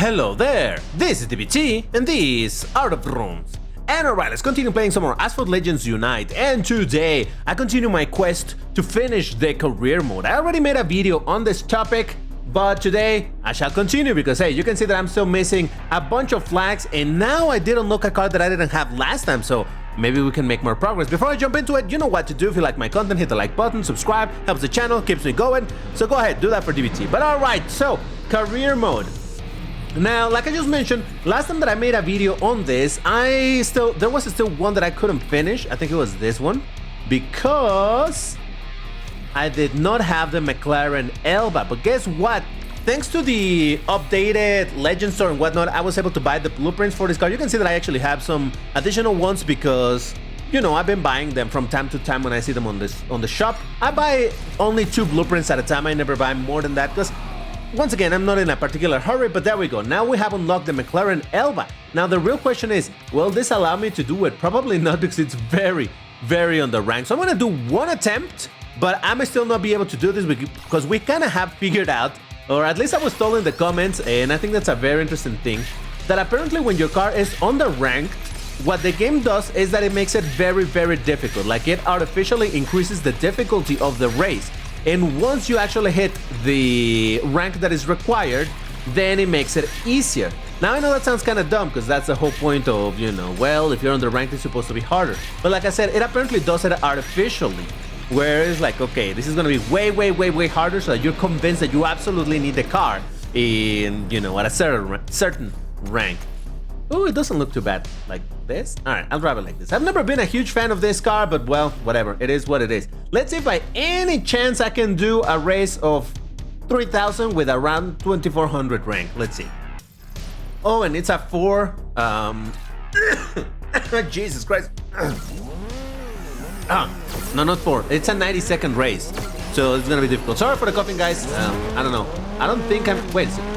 Hello there, this is DBT and these are the rooms. And alright, let's continue playing some more Asphalt Legends Unite, and today I continue my quest to finish the career mode. I already made a video on this topic, but today I shall continue because hey, you can see that I'm still missing a bunch of flags, and now I did unlock a card that I didn't have last time, so maybe we can make more progress. Before I jump into it, you know what to do. If you like my content, hit the like button, subscribe, helps the channel, keeps me going, so go ahead, do that for DBT. But alright, so career mode. Now, like I just mentioned, last time that I made a video on this, there was still one that I couldn't finish. I think it was this one, because I did not have the McLaren W1. But guess what? Thanks to the updated Legend Store and whatnot, I was able to buy the blueprints for this car. You can see that I actually have some additional ones because, you know, I've been buying them from time to time when I see them on the shop. I buy only 2 blueprints at a time. I never buy more than that because, once again, I'm not in a particular hurry, but there we go. Now we have unlocked the McLaren W1. Now the real question is, will this allow me to do it? Probably not, because it's very, very on the rank. So I'm gonna do one attempt, but I may still not be able to do this because we kind of have figured out, or at least I was told in the comments, and I think that's a very interesting thing, that apparently when your car is underranked, what the game does is that it makes it very, very difficult. Like, it artificially increases the difficulty of the race. And once you actually hit the rank that is required, then it makes it easier. Now, I know that sounds kind of dumb because that's the whole point of, you know, well, if you're on the rank, it's supposed to be harder. But like I said, it apparently does it artificially, where it's like, okay, this is going to be way, way, way, way harder, so that you're convinced that you absolutely need the car in, you know, at a certain rank. Oh, it doesn't look too bad like this. All right, I'll drive it like this. I've never been a huge fan of this car, but well, whatever. It is what it is. Let's see if by any chance I can do a race of 3,000 with around 2,400 rank. Let's see. Oh, and it's a 4. Jesus Christ. No, not 4. It's a 90-second race, so it's gonna be difficult. Sorry for the coughing, guys. I don't know. I don't think I'm. Wait a second.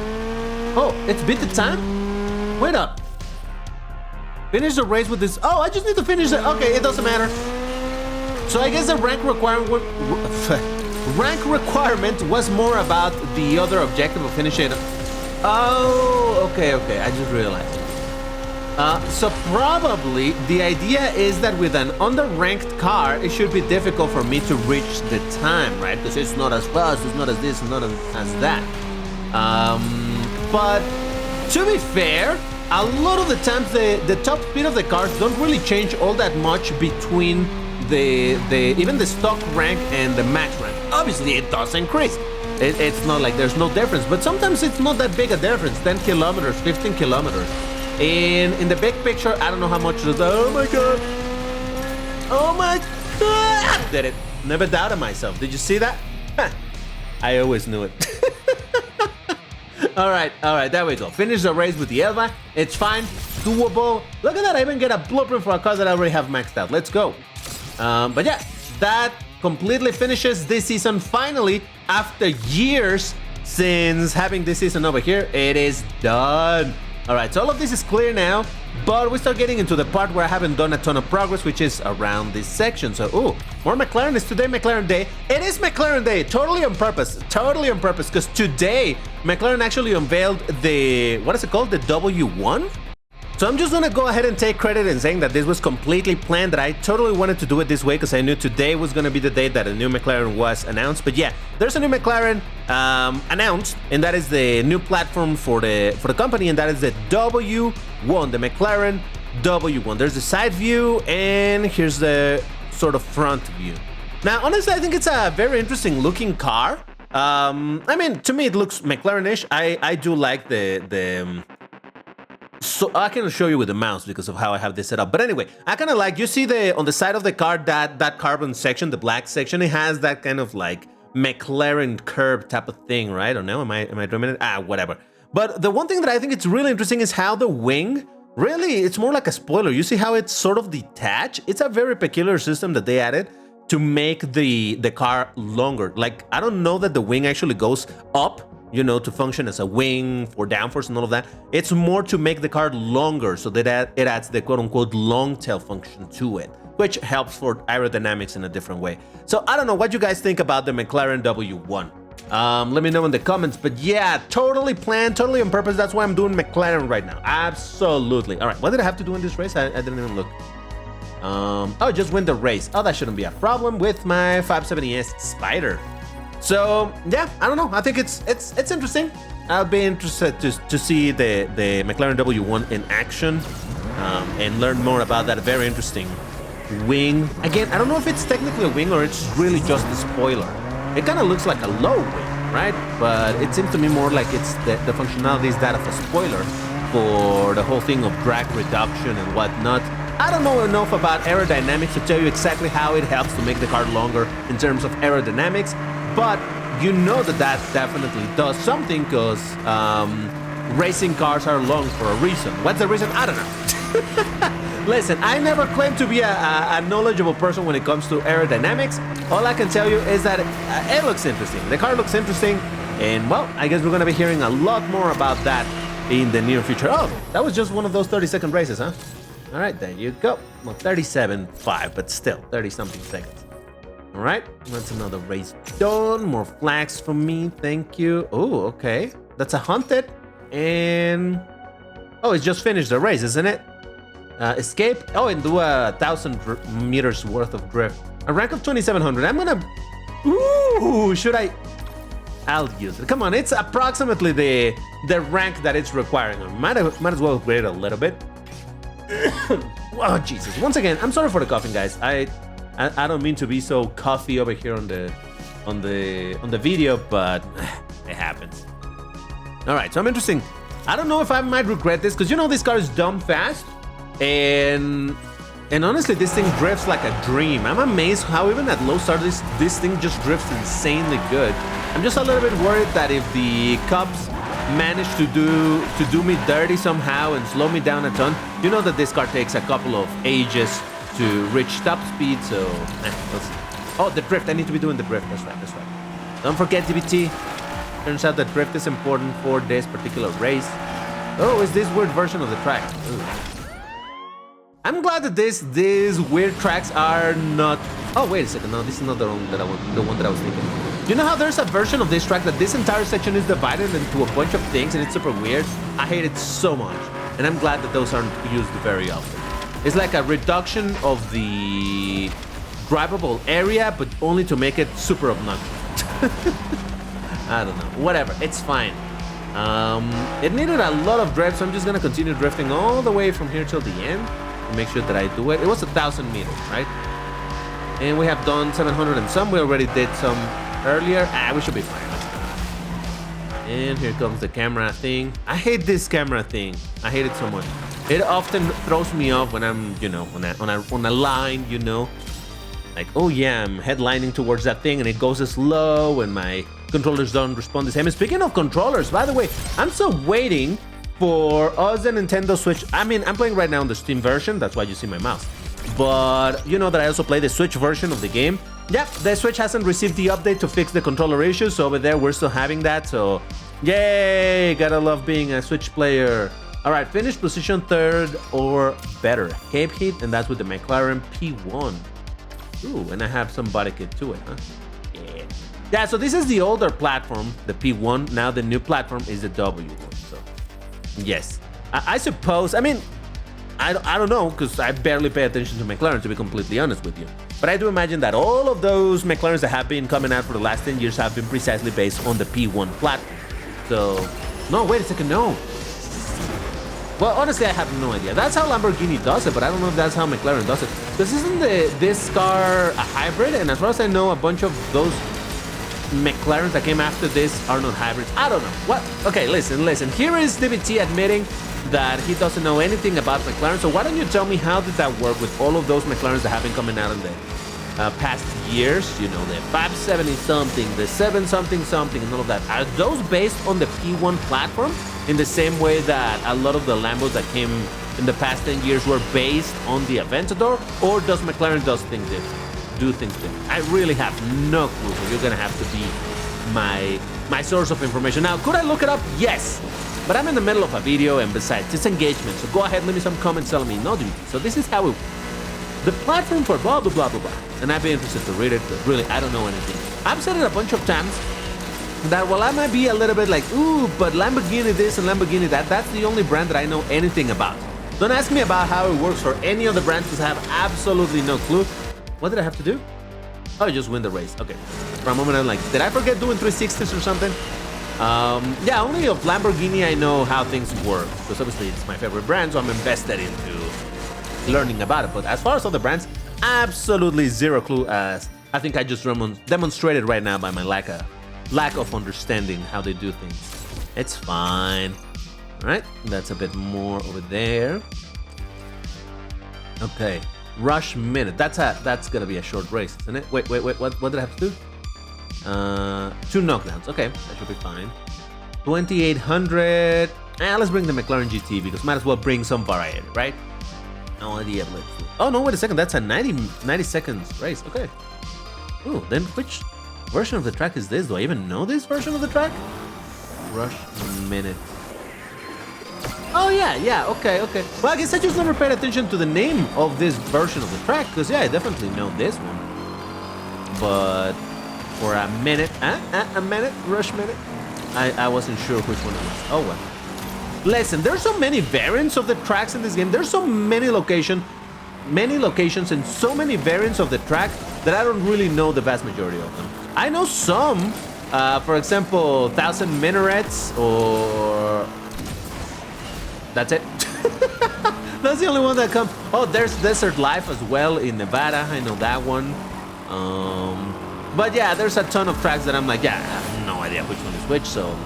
Oh, it's beat the time. Wait up. Finish the race with this. Oh, I just need to finish it. Okay, it doesn't matter. So I guess the rank requirement was more about the other objective of finishing it. Oh, okay. I just realized. So probably the idea is that with an underranked car, it should be difficult for me to reach the time, right? Because it's not as fast, it's not as this, it's not as that. But to be fair, a lot of the times the top speed of the cars don't really change all that much between even the stock rank and the max rank. Obviously, it does increase. It's not like there's no difference, but sometimes it's not that big a difference. 10 kilometers, 15 kilometers. And in the big picture, I don't know how much it is. Oh my god! Oh my god! Did it? Never doubted myself. Did you see that? I always knew it. Alright, there we go. Finish the race with the W1. It's fine, doable. Look at that, I even get a blueprint for a car that I already have maxed out. Let's go. But yeah, that completely finishes this season. Finally, after years since having this season over here, it is done. Alright, so all of this is clear now, but we start getting into the part where I haven't done a ton of progress, which is around this section. So, ooh, more McLaren. Is today McLaren Day? It is McLaren Day, totally on purpose, because today McLaren actually unveiled the, what is it called? The W1? So I'm just gonna go ahead and take credit in saying that this was completely planned, that I totally wanted to do it this way because I knew today was gonna be the day that a new McLaren was announced. But yeah, there's a new McLaren announced, and that is the new platform for the company, and that is the W1, the McLaren W1. There's the side view, and here's the sort of front view. Now, honestly, I think it's a very interesting looking car. I mean, to me, it looks McLaren-ish. I do like the so I can show you with the mouse because of how I have this set up. But anyway, I kind of like, you see on the side of the car, that carbon section, the black section, it has that kind of like McLaren curb type of thing, right? Or no, am I dreaming it? Whatever. But the one thing that I think it's really interesting is how the wing, really, it's more like a spoiler. You see how it's sort of detached? It's a very peculiar system that they added to make the car longer. Like, I don't know that the wing actually goes up, you know, to function as a wing for downforce and all of that. It's more to make the car longer so that it adds the quote-unquote long tail function to it, which helps for aerodynamics in a different way. So I don't know what you guys think about the McLaren W1. Let me know in the comments. But yeah, totally planned, totally on purpose. That's why I'm doing McLaren right now. Absolutely. All right, what did I have to do in this race? I didn't even look. Oh, just win the race. Oh, that shouldn't be a problem with my 570S Spider. So yeah, I don't know. I think it's interesting. I'll be interested to see the McLaren W1 in action and learn more about that very interesting wing. Again, I don't know if it's technically a wing or it's really just a spoiler. It kind of looks like a low wing, right? But it seems to me more like it's the functionality is that of a spoiler for the whole thing of drag reduction and whatnot. I don't know enough about aerodynamics to tell you exactly how it helps to make the car longer in terms of aerodynamics, but you know that definitely does something because racing cars are long for a reason. What's the reason? I don't know. Listen, I never claimed to be a knowledgeable person when it comes to aerodynamics. All I can tell you is that it looks interesting. The car looks interesting, and well, I guess we're going to be hearing a lot more about that in the near future. Oh, that was just one of those 30-second races, huh? All right, there you go. Well, 37.5, but still 30-something seconds. All right, that's another race done. More flags for me, thank you. Oh, okay. That's a hunted, and oh, it's just finished the race, isn't it? Escape. Oh, and do 1,000 meters worth of drift. A rank of 2,700. I'm gonna. Ooh, should I? I'll use it. Come on, it's approximately the rank that it's requiring. Might as well upgrade a little bit. Oh Jesus! Once again, I'm sorry for the coughing, guys. I don't mean to be so coughy over here on the video, but it happens. All right, so I'm interesting. I don't know if I might regret this because you know this car is dumb fast, and honestly, this thing drifts like a dream. I'm amazed how even at low start this thing just drifts insanely good. I'm just a little bit worried that if the Cubs manage to do me dirty somehow and slow me down a ton, you know that this car takes a couple of ages to reach top speed, so oh, the drift. I need to be doing the drift. That's right. Don't forget DBT. Turns out that drift is important for this particular race. Oh, is this weird version of the track? Ooh. I'm glad that these weird tracks are not. Oh, wait a second. No, this is not the one that I was thinking. You know how there's a version of this track that this entire section is divided into a bunch of things and it's super weird? I hate it so much, and I'm glad that those aren't used very often. It's like a reduction of the drivable area, but only to make it super obnoxious. I don't know. Whatever. It's fine. It needed a lot of drift, so I'm just gonna continue drifting all the way from here till the end to make sure that I do it. It was 1,000 meters, right? And we have done 700 and some. We already did some earlier. We should be fine. And here comes the camera thing. I hate this camera thing. I hate it so much. It often throws me off when I'm, you know, on a line, you know, like, oh yeah, I'm headlining towards that thing and it goes slow and my controllers don't respond the same. And speaking of controllers, by the way, I'm still waiting for us the Nintendo Switch. I mean, I'm playing right now on the Steam version. That's why you see my mouse. But you know that I also play the Switch version of the game. Yep, the Switch hasn't received the update to fix the controller issues, so over there we're still having that, so yay, gotta love being a Switch player. All right, finish position 3rd or better. Cape hit, and that's with the McLaren P1. Ooh, and I have some body kit to it, huh? Yeah. Yeah, so this is the older platform, the P1. Now the new platform is the W1, so yes. I suppose, I mean, I don't know, because I barely pay attention to McLaren, to be completely honest with you. But I do imagine that all of those McLarens that have been coming out for the last 10 years have been precisely based on the P1 platform. So, no, wait a second, no. Well, honestly, I have no idea. That's how Lamborghini does it, but I don't know if that's how McLaren does it. Because isn't this car a hybrid? And as far as I know, a bunch of those McLarens that came after this are not hybrids. I don't know. What? Okay, listen. Here is DBT admitting that he doesn't know anything about McLaren. So why don't you tell me how did that work with all of those McLarens that have been coming out in the past years? You know, the 570-something, the 7-something, and all of that. Are those based on the P1 platform in the same way that a lot of the Lambos that came in the past 10 years were based on the Aventador? Or does McLaren do things different? I really have no clue, so you're gonna have to be my source of information. Now, could I look it up? Yes. But I'm in the middle of a video, and besides, it's engagement, so go ahead, leave me some comments telling me, no, dude. So this is how it, the platform for blah, blah, blah, blah, blah. And I'd be interested to read it, but really, I don't know anything. I've said it a bunch of times, that while I might be a little bit like, ooh, but Lamborghini this and Lamborghini that, that's the only brand that I know anything about. Don't ask me about how it works for any other brands because I have absolutely no clue. What did I have to do? Oh, just win the race. Okay. For a moment, I'm like, did I forget doing 360s or something? Yeah, only of Lamborghini I know how things work because obviously it's my favorite brand, so I'm invested into learning about it. But as far as other brands, absolutely zero clue, as I think I just demonstrated right now by my lack of understanding how they do things. It's fine. All right, that's a bit more over there. Okay, rush minute. That's gonna be a short race, isn't it? Wait. What did I have to do? 2 knockdowns. Okay, that should be fine. 2800. Let's bring the McLaren GT because might as well bring some variety, right? No idea. Oh no, wait a second. That's a 90 seconds race. Okay. Ooh, then which version of the track is this? Do I even know this version of the track? Rush minute. Oh yeah, okay. Well, I guess I just never paid attention to the name of this version of the track, because yeah, I definitely know this one. But for a minute, rush minute, I wasn't sure which one it was. Oh well. Listen, there's so many variants of the tracks in this game. There's so many locations and so many variants of the track that I don't really know the vast majority of them. I know some, for example, 1,000 Minarets or... That's it. That's the only one that comes. Oh, there's Desert Life as well in Nevada. I know that one. But yeah, there's a ton of tracks that I'm like, yeah, I have no idea which one is which. So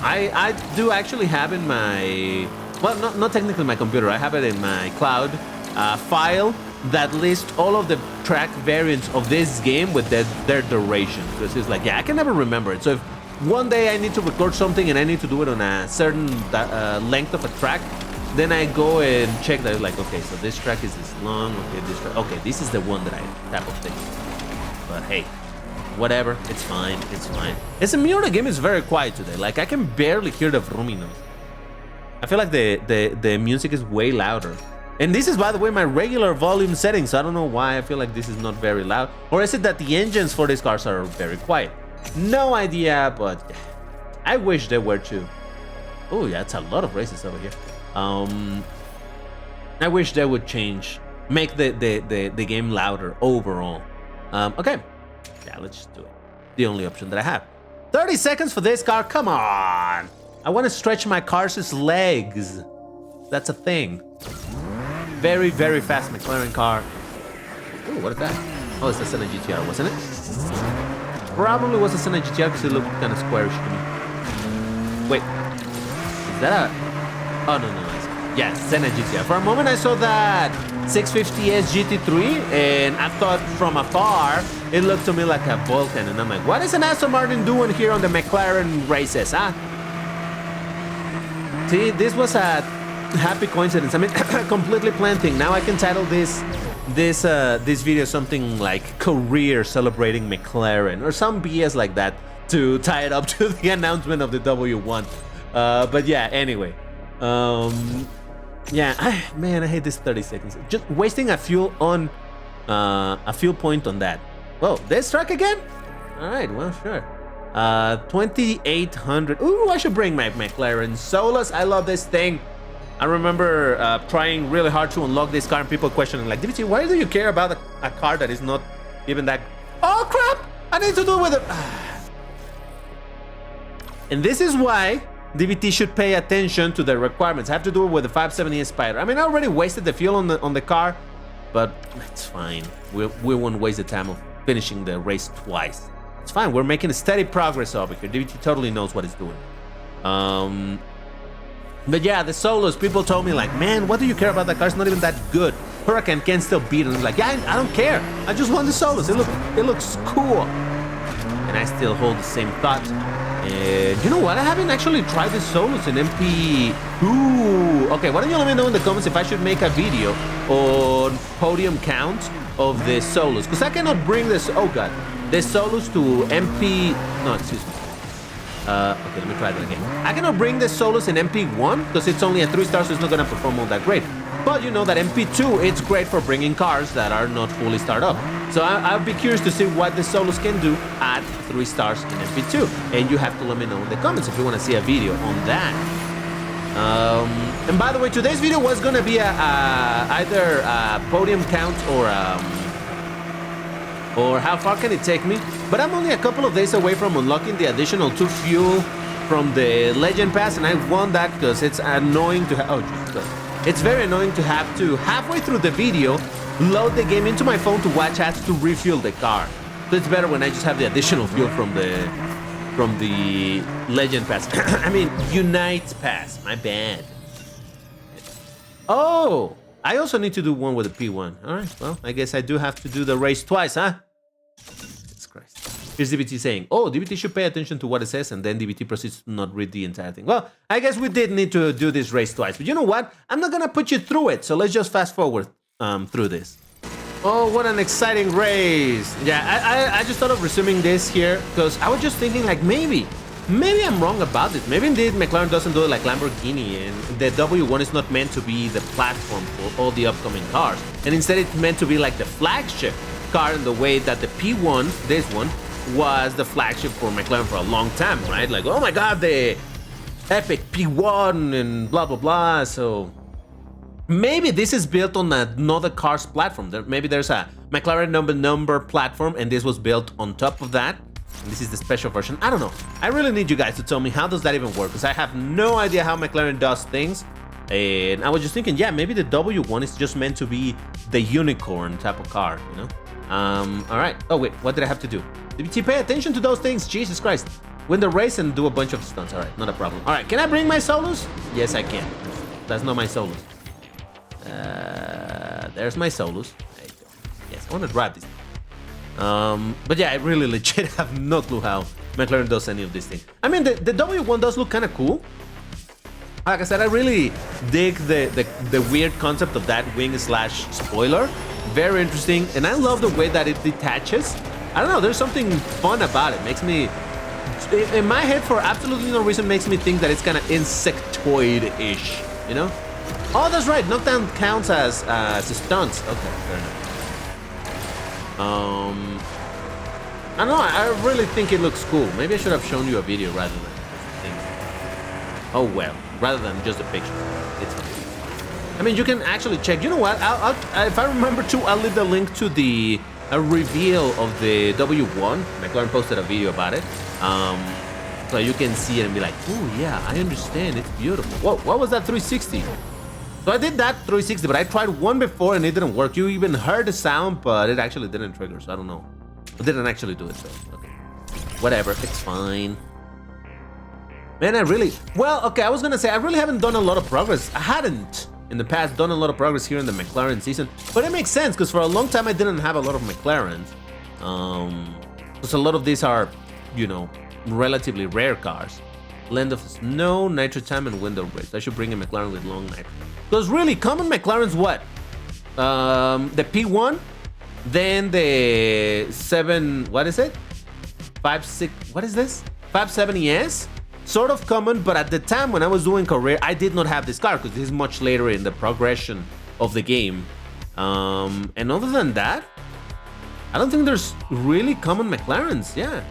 I do actually have in my, well, not technically my computer. I have it in my cloud file that lists all of the track variants of this game with their duration. Because it's like, yeah, I can never remember it. So if one day I need to record something and I need to do it on a certain length of a track, then I go and check that, like, okay, so this track is this long, okay, this is the one that I type of thing. But hey, whatever, it's fine. It's a mirror, the game is very quiet today. Like, I can barely hear the Vrooming noise. I feel like the music is way louder. And this is, by the way, my regular volume setting, so I don't know why I feel like this is not very loud. Or is it that the engines for these cars are very quiet? No idea, but I wish they were too. Oh yeah, it's a lot of races over here. I wish they would change, make the game louder overall. Okay, yeah, let's just do it. The only option that I have. 30 seconds for this car. Come on, I want to stretch my car's legs. That's a thing. Very fast McLaren car. Oh, what is that? Oh, it's a Senna GTR, wasn't it? Probably was a Senna GTR because it looked kind of squarish to me. Wait, is that a... Oh, no, yeah, Senna GTR. For a moment I saw that 650S GT3 and I thought from afar it looked to me like a Vulcan, and I'm like, what is an Aston Martin doing here on the McLaren races, huh? See, this was a happy coincidence. I mean, completely planned thing. Now I can title this video something like career celebrating McLaren or some BS like that to tie it up to the announcement of the W1. But yeah, anyway, yeah, I hate this 30 seconds. Just wasting a fuel on a fuel point on that. Whoa, this track again? All right, well, sure. 2800. Ooh, I should bring my McLaren Solus. I love this thing. I remember trying really hard to unlock this car and people questioning like, DVT, why do you care about a car that is not even that... Oh crap! I need to do it with it. And this is why DVT should pay attention to the requirements. I have to do it with the 570S Spider. I mean, I already wasted the fuel on the car, but it's fine. We won't waste the time of finishing the race twice. It's fine. We're making steady progress over here. DVT totally knows what he's doing. But yeah, the Solos, people told me like, man, what do you care about that car? It's not even that good. Huracan can still beat it. I'm like, yeah, I don't care. I just want the Solos. It looks cool. And I still hold the same thought. And you know what? I haven't actually tried the Solos in MP. Ooh. Okay, why don't you let me know in the comments if I should make a video on podium count of the Solos? Because I cannot bring this, oh god, the Solos to MP, no, excuse me. Okay, let me try that again. I cannot bring the Solos in MP1 because it's only a 3-star, so it's not going to perform all that great. But you know that MP2, it's great for bringing cars that are not fully started up. So I'll be curious to see what the solos can do at 3 stars in FP2. And you have to let me know in the comments if you want to see a video on that. And by the way, today's video was going to be either a podium count or how far can it take me. But I'm only a couple of days away from unlocking the additional 2 fuel from the Legend Pass. And I want that because it's annoying to it's very annoying to have to, halfway through the video, load the game into my phone to watch ads to refuel the car. So it's better when I just have the additional fuel from the Legend Pass. I mean, Unite Pass. My bad. Oh, I also need to do one with the P1. All right, well, I guess I do have to do the race twice, huh? Jesus Christ. Here's DBT saying, oh, DBT should pay attention to what it says, and then DBT proceeds to not read the entire thing. Well, I guess we did need to do this race twice, but you know what? I'm not gonna put you through it, so let's just fast forward through this. Oh, what an exciting race. Yeah, I just thought of resuming this here, because I was just thinking, like, maybe I'm wrong about it. Maybe indeed McLaren doesn't do it like Lamborghini, and the W1 is not meant to be the platform for all the upcoming cars, and instead it's meant to be like the flagship car in the way that the P1, this one, was the flagship for McLaren for a long time, right? Like, oh my god, the epic P1 and blah blah blah. So maybe this is built on another car's platform. Maybe there's a McLaren number platform, and this was built on top of that. And this is the special version. I don't know. I really need you guys to tell me how does that even work, because I have no idea how McLaren does things. And I was just thinking, yeah, maybe the W1 is just meant to be the unicorn type of car, you know? All right. Oh wait, what did I have to do? DBT, pay attention to those things. Jesus Christ. Win the race and do a bunch of stunts. All right, not a problem. All right, can I bring my solos? Yes, I can. That's not my solos. There's my solos. There you go. Yes, I want to drive this. But yeah, I really legit have no clue how McLaren does any of these things. I mean, the W1 does look kind of cool. Like I said, I really dig the weird concept of that wing slash spoiler. Very interesting, and I love the way that it detaches. I don't know, there's something fun about it. Makes me, in my head, for absolutely no reason, makes me think that it's kind of insectoid-ish, you know? Oh, that's right, knockdown counts as stunts. Okay, fair enough. I don't know, I really think it looks cool. Maybe I should have shown you a video rather than things. Oh well, rather than just a picture. It's fine. I mean, you can actually check. You know what? If I remember to, I'll leave the link to the reveal of the W1. McLaren posted a video about it. So you can see it and be like, oh yeah, I understand. It's beautiful. Whoa, what was that 360? So I did that 360, but I tried one before and it didn't work. You even heard the sound, but it actually didn't trigger, so I don't know. It didn't actually do it, so okay. Whatever, it's fine. Man, I really... Well, okay, I was gonna say, I really haven't done a lot of progress. I hadn't, in the past, done a lot of progress here in the McLaren season. But it makes sense, because for a long time I didn't have a lot of McLarens. Because a lot of these are, you know, relatively rare cars. Land of snow, nitro time, and window race. I should bring a McLaren with long nitro. Because really, common McLaren's what? The P1, then the 7, what is it? 5.6, what is this? 570S? Sort of common, but at the time when I was doing career, I did not have this car because this is much later in the progression of the game. And other than that, I don't think there's really common McLarens, yeah.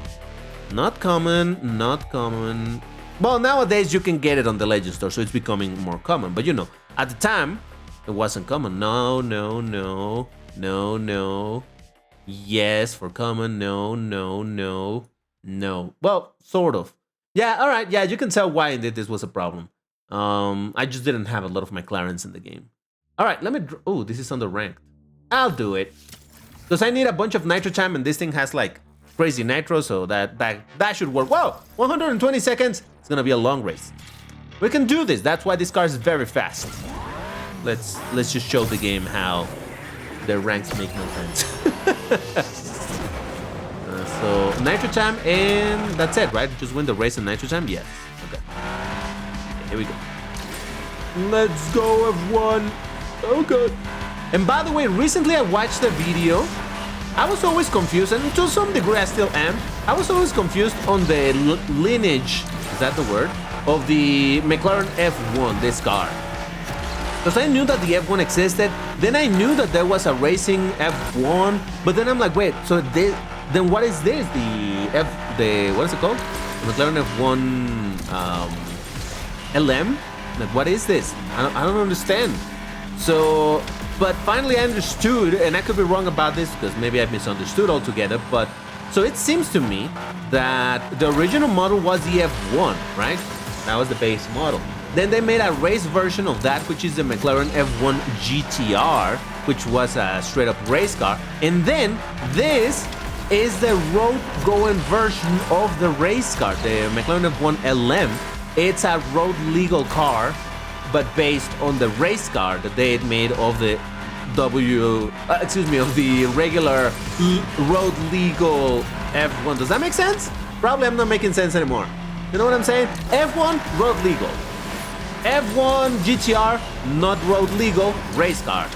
Not common, not common. Well, nowadays you can get it on the Legend Store, so it's becoming more common. But you know, at the time, it wasn't common. No, no, no, no, no. Yes, for common, no, no, no, no. Well, sort of. Yeah, all right, yeah, you can tell why indeed this was a problem. I just didn't have a lot of McLarens in the game. All right, let me... Oh, this is under ranked. I'll do it. Because I need a bunch of nitro time, and this thing has, like, crazy nitro, so that should work. Whoa, 120 seconds. It's gonna be a long race. We can do this. That's why this car is very fast. Let's just show the game how the ranks make no sense. So nitro time, and that's it, right? Just win the race in nitro time. Yes. Okay. Here we go. Let's go, everyone. Oh god. And by the way, recently I watched a video. I was always confused, and to some degree I still am. I was always confused on the lineage, is that the word, of the McLaren F1, this car. Because I knew that the F1 existed, then I knew that there was a racing F1, but then I'm like, wait, so this, then what is this? What is it called? The McLaren F1 LM? Like, what is this? I don't understand. So, but finally I understood, and I could be wrong about this because maybe I misunderstood altogether, but so it seems to me that the original model was the F1, right? That was the base model. Then they made a race version of that, which is the McLaren F1 GTR, which was a straight up race car. And then this is the road-going version of the race car, the McLaren F1 LM. It's a road legal car, but based on the race car that they had made of the of the regular road legal F1. Does that make sense? Probably I'm not making sense anymore. You know what I'm saying? F1 road legal. F1 GTR, not road legal, race car.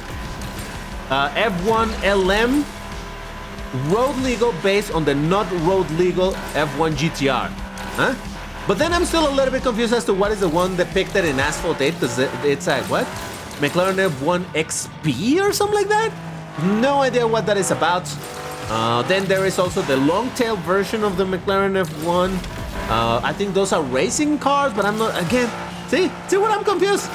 F1 LM, road legal based on the not road legal F1 GTR. Huh? But then I'm still a little bit confused as to what is the one depicted in Asphalt 8, because it's a, what? McLaren F1 XP or something like that? No idea what that is about. Then there is also the long tail version of the McLaren F1. I think those are racing cars, but I'm not, again, see what I'm confused?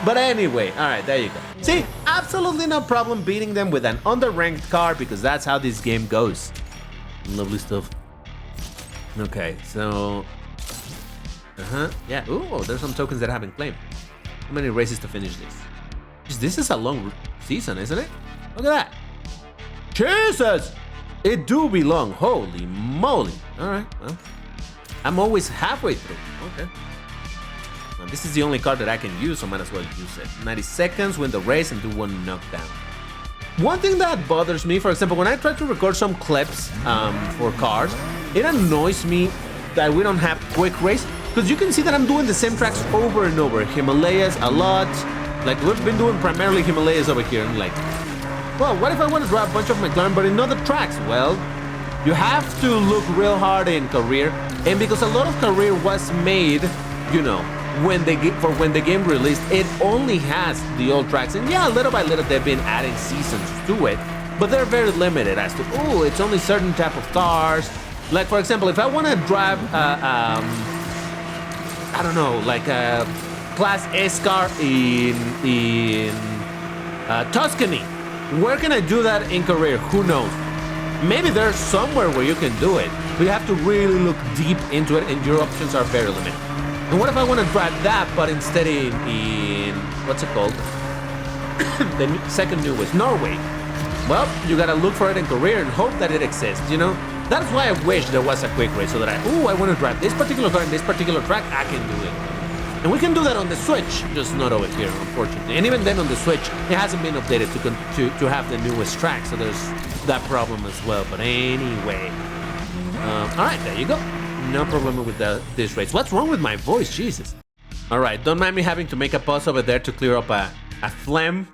But anyway, all right, there you go. See, absolutely no problem beating them with an underranked car because that's how this game goes. Lovely stuff. Okay, so, yeah. Ooh, there's some tokens that I haven't claimed. How many races to finish this? This is a long season, isn't it? Look at that. Jesus! It do be long. Holy moly. All right, well, I'm always halfway through. Okay. Well, this is the only card that I can use, so might as well use it. 90 seconds, win the race, and do one knockdown. One thing that bothers me, for example, when I try to record some clips for cars, it annoys me that we don't have quick race, because you can see that I'm doing the same tracks over and over. Himalayas a lot. Like, we've been doing primarily Himalayas over here, and like, well, what if I want to drive a bunch of McLaren, but in other tracks? Well, you have to look real hard in career, and because a lot of career was made, you know, when the game released, it only has the old tracks, and yeah, little by little they've been adding seasons to it, but they're very limited as to, oh, it's only certain type of cars. Like, for example, if I want to drive, I don't know, like a Class S car in Tuscany, where can I do that in career? Who knows? Maybe there's somewhere where you can do it, but you have to really look deep into it, and your options are very limited. And what if I want to drive that, but instead in what's it called? The second newest, Norway. Well, you gotta look for it in career and hope that it exists, you know? That's why I wish there was a quick race, so that I want to drive this particular car in this particular track, I can do it. And we can do that on the Switch, just not over here, unfortunately. And even then on the Switch, it hasn't been updated to have the newest track, so there's that problem as well. But anyway, all right, there you go. No problem with this race. What's wrong with my voice? Jesus. All right, don't mind me having to make a pause over there to clear up a phlegm.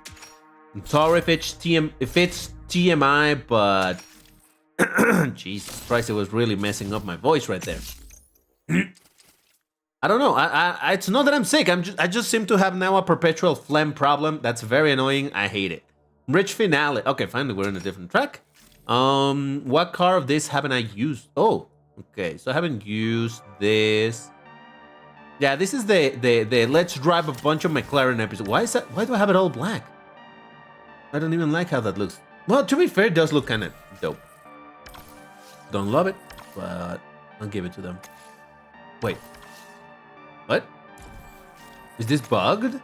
I'm sorry if it's TMI, but Jesus Christ, it was really messing up my voice right there. I don't know. It's not that I'm sick. I just seem to have now a perpetual phlegm problem. That's very annoying. I hate it. Rich finale. Okay, finally we're in a different track. What car of this haven't I used? Oh, okay. So I haven't used this. Yeah, this is the let's drive a bunch of McLaren episode. Why is that? Why do I have it all black? I don't even like how that looks. Well, to be fair, it does look kind of dope. Don't love it, but I'll give it to them. Wait. What? Is this bugged?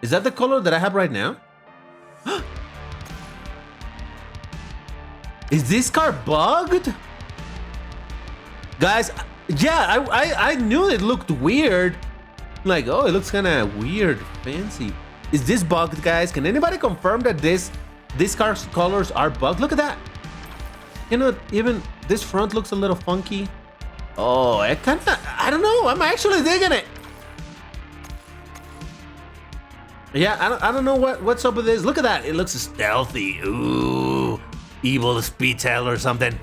Is that the color that I have right now? Is this car bugged? Guys, yeah, I knew it looked weird. Like, oh, it looks kind of weird, fancy. Is this bugged, guys? Can anybody confirm that this car's colors are bugged? Look at that. You know, even this front looks a little funky. Oh, I don't know. I'm actually digging it. Yeah, I don't know what's up with this. Look at that. It looks stealthy. Ooh, evil speedtail or something.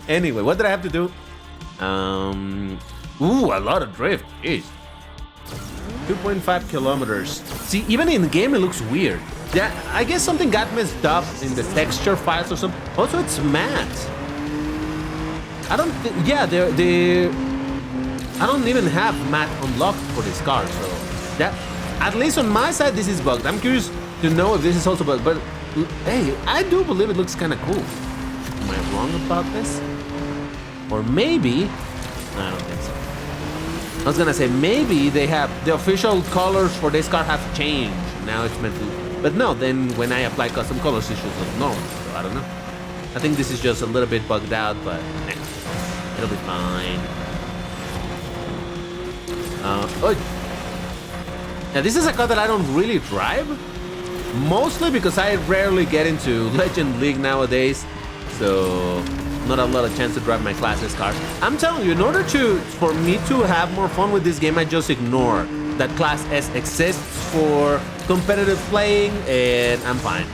Anyway, what did I have to do? Ooh, a lot of drift. Jeez. 2.5 kilometers. See, even in the game, it looks weird. Yeah, I guess something got messed up in the texture files or something. Also, it's matte. I don't yeah, I don't even have matte unlocked for this car, so yeah. At least on my side, this is bugged. I'm curious to know if this is also bugged, but hey, I do believe it looks kind of cool. Am I wrong about this? Or maybe, I don't think so. I was gonna say maybe they have the official colors for this car have changed. Now it's meant to, but no. Then when I apply custom colors, it should look normal. So I don't know. I think this is just a little bit bugged out, but it'll be fine. Oh. Now this is a car that I don't really drive, mostly because I rarely get into Legend League nowadays, so not a lot of chance to drive my Class S cars. I'm telling you, in order for me to have more fun with this game, I just ignore that Class S exists for competitive playing, and I'm fine.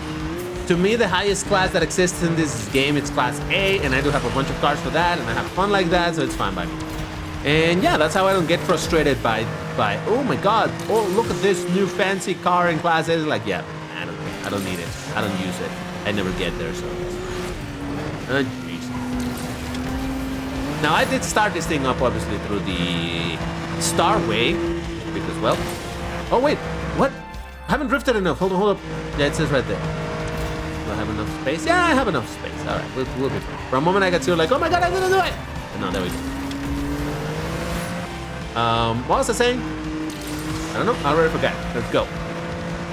To me, the highest class that exists in this game is Class A, and I do have a bunch of cars for that, and I have fun like that, so it's fine by me. And yeah, that's how I don't get frustrated by oh my god, oh look at this new fancy car in Class A. It's like, yeah, I don't need it. I don't use it. I never get there, so. Geez. Now I did start this thing up obviously through the Star Way, because well, oh wait, what? I haven't drifted enough. Hold up. Yeah, it says right there. Do I have enough space? Yeah, I have enough space. All right, we'll be fine. For a moment I got to like, oh my god, I'm gonna do it. But no, there we go. What was I saying? I don't know. I already forgot. Let's go.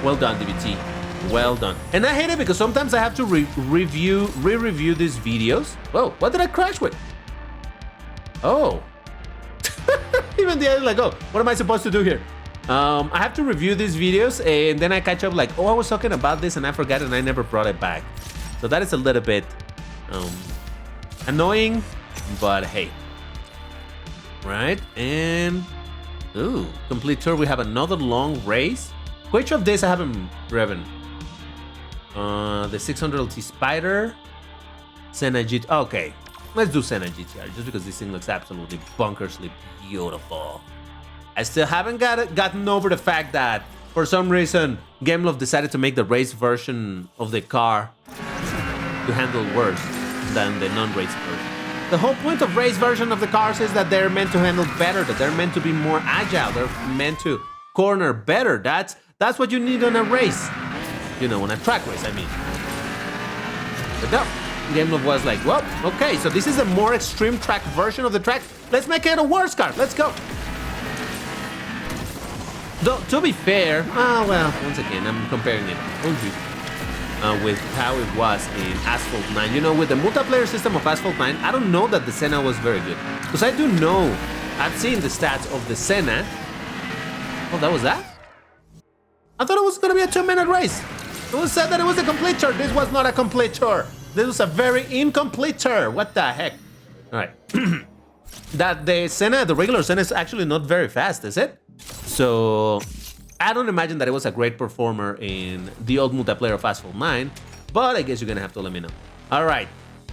Well done, DBT. Well done. And I hate it because sometimes I have to re-review these videos. Whoa, what did I crash with? Oh. Even the other like, oh, what am I supposed to do here? I have to review these videos and then I catch up like, oh, I was talking about this and I forgot and I never brought it back. So that is a little bit annoying, but hey. Right, and ooh, complete tour. We have another long race. Which of these I haven't driven? The 600 LT Spider, Senna GT. Okay, let's do Senna GTR just because this thing looks absolutely bunkersly beautiful. I still haven't gotten over the fact that for some reason Gameloft decided to make the race version of the car to handle worse than the non-race version. The whole point of race version of the cars is that they're meant to handle better, that they're meant to be more agile, they're meant to corner better. That's what you need on a race. You know, on a track race, I mean. But no, Gameloft was like, well, okay, so this is a more extreme track version of the track. Let's make it a worse car. Let's go. Though, to be fair, well, once again, I'm comparing it with how it was in Asphalt 9. You know, with the multiplayer system of Asphalt 9, I don't know that the Senna was very good. Because I do know, I've seen the stats of the Senna. Oh, that was that? I thought it was going to be a 2-minute race. It was said that it was a complete tour. This was not a complete tour. This was a very incomplete tour. What the heck? All right. That the Senna, the regular Senna, is actually not very fast, is it? So I don't imagine that it was a great performer in the old multiplayer of Asphalt 9, but I guess you're gonna have to let me know. All right,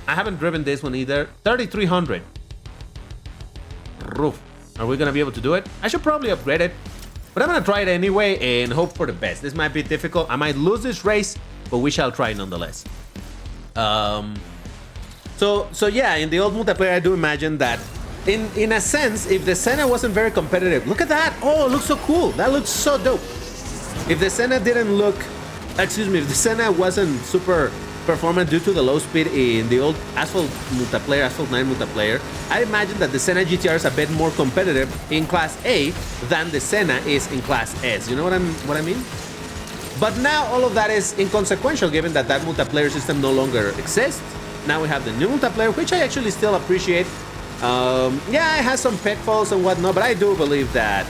I haven't driven this one either. 3300. Roof. Are we gonna be able to do it? I should probably upgrade it, but I'm gonna try it anyway and hope for the best. This might be difficult. I might lose this race, but we shall try nonetheless. So yeah, in the old multiplayer, I do imagine that in a sense, if the Senna wasn't very competitive, look at that. Oh, it looks so cool. That looks so dope. If the Senna didn't look, excuse me, if the Senna wasn't super performant due to the low speed in the old Asphalt multiplayer, Asphalt 9 multiplayer, I imagine that the Senna GTR is a bit more competitive in Class A than the Senna is in Class S. You know what I mean? But now all of that is inconsequential given that that multiplayer system no longer exists. Now we have the new multiplayer, which I actually still appreciate. Yeah, it has some pitfalls and whatnot, but I do believe that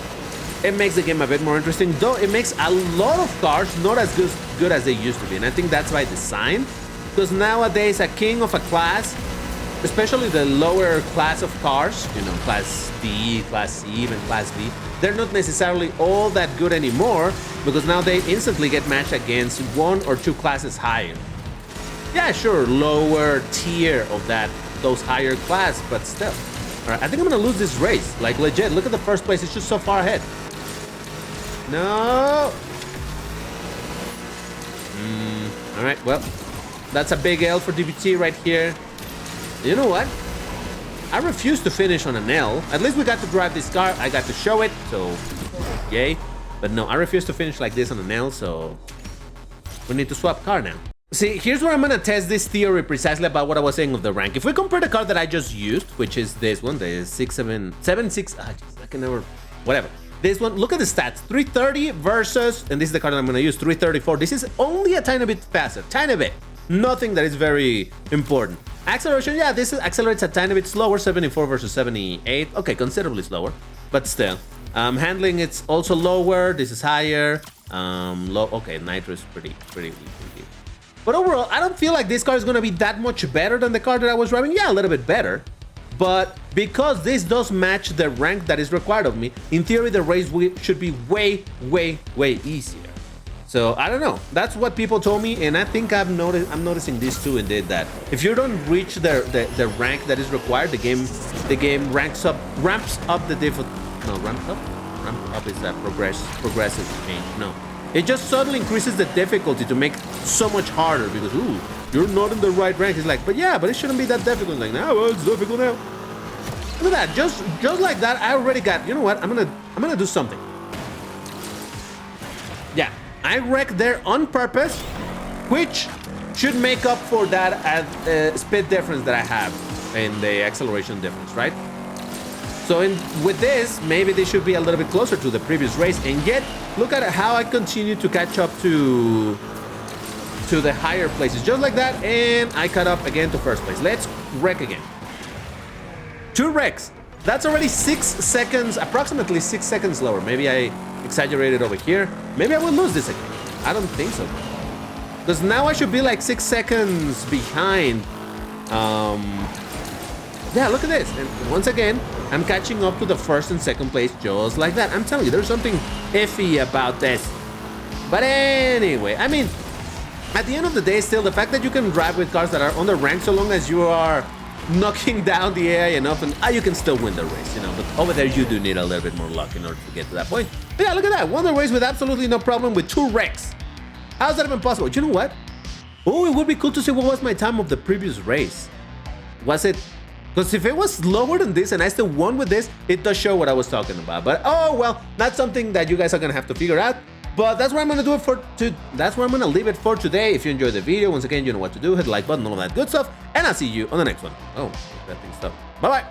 it makes the game a bit more interesting, though it makes a lot of cars not as good as they used to be, and I think that's by design, because nowadays a king of a class, especially the lower class of cars, you know, Class D, Class C, even Class B, they're not necessarily all that good anymore, because now they instantly get matched against 1 or 2 classes higher. Yeah, sure, lower tier of those higher class, but still. All right, I think I'm gonna lose this race. Like legit, look at the first place, it's just so far ahead. No. All right, well, that's a big L for DBT right here. You know what? I refuse to finish on an L. At least we got to drive this car. I got to show it, so yay. But no, I refuse to finish like this on an L, so we need to swap car now. See, here's where I'm gonna test this theory precisely about what I was saying of the rank. If we compare the car that I just used, which is this one, the 676, I can never, whatever. This one, look at the stats, 330 versus, and this is the car that I'm gonna use, 334. This is only a tiny bit faster, tiny bit. Nothing that is very important. Acceleration, yeah, this accelerates a tiny bit slower, 74 versus 78. Okay, considerably slower, but still. Handling, it's also lower. This is higher. Okay, nitro is pretty. But overall, I don't feel like this car is gonna be that much better than the car that I was driving. Yeah, a little bit better. But because this does match the rank that is required of me, in theory, the race should be way easier. So I don't know. That's what people told me, and I think I'm noticing this too. Indeed, that if you don't reach the rank that is required, the game ramps up the difficulty. No, ramp up is that progressive change. No, it just suddenly increases the difficulty to make so much harder because ooh, you're not in the right rank. It's like, but it shouldn't be that difficult. Like, now, well, it's difficult now. Look at that, just like that. I already got. You know what? I'm gonna do something. Yeah. I wrecked there on purpose, which should make up for that speed difference that I have in the acceleration difference, right? So with this, maybe they should be a little bit closer to the previous race, and yet look at how I continue to catch up to the higher places, just like that, and I caught up again to first place. Let's wreck again. 2 wrecks. That's already 6 seconds, approximately 6 seconds lower. Maybe I exaggerated over here. Maybe I will lose this again. I don't think so. Because now I should be like 6 seconds behind. Yeah, look at this. And once again, I'm catching up to the first and second place just like that. I'm telling you, there's something iffy about this. But anyway, I mean, at the end of the day, still, the fact that you can drive with cars that are on the rank so long as you are knocking down the AI enough, and you can still win the race, you know. But over there, you do need a little bit more luck in order to get to that point. But yeah, look at that. Won the race with absolutely no problem with 2 wrecks. How's that even possible? You know what? Oh, it would be cool to see what was my time of the previous race. Was it... Because if it was lower than this and I still won with this, it does show what I was talking about. But oh, well, that's something that you guys are going to have to figure out. But that's where I'm going to do it for that's where I'm going to leave it for today. If you enjoyed the video, once again, you know what to do. Hit the like button, all of that good stuff. And I'll see you on the next one. Oh, that thing stuff. Bye-bye.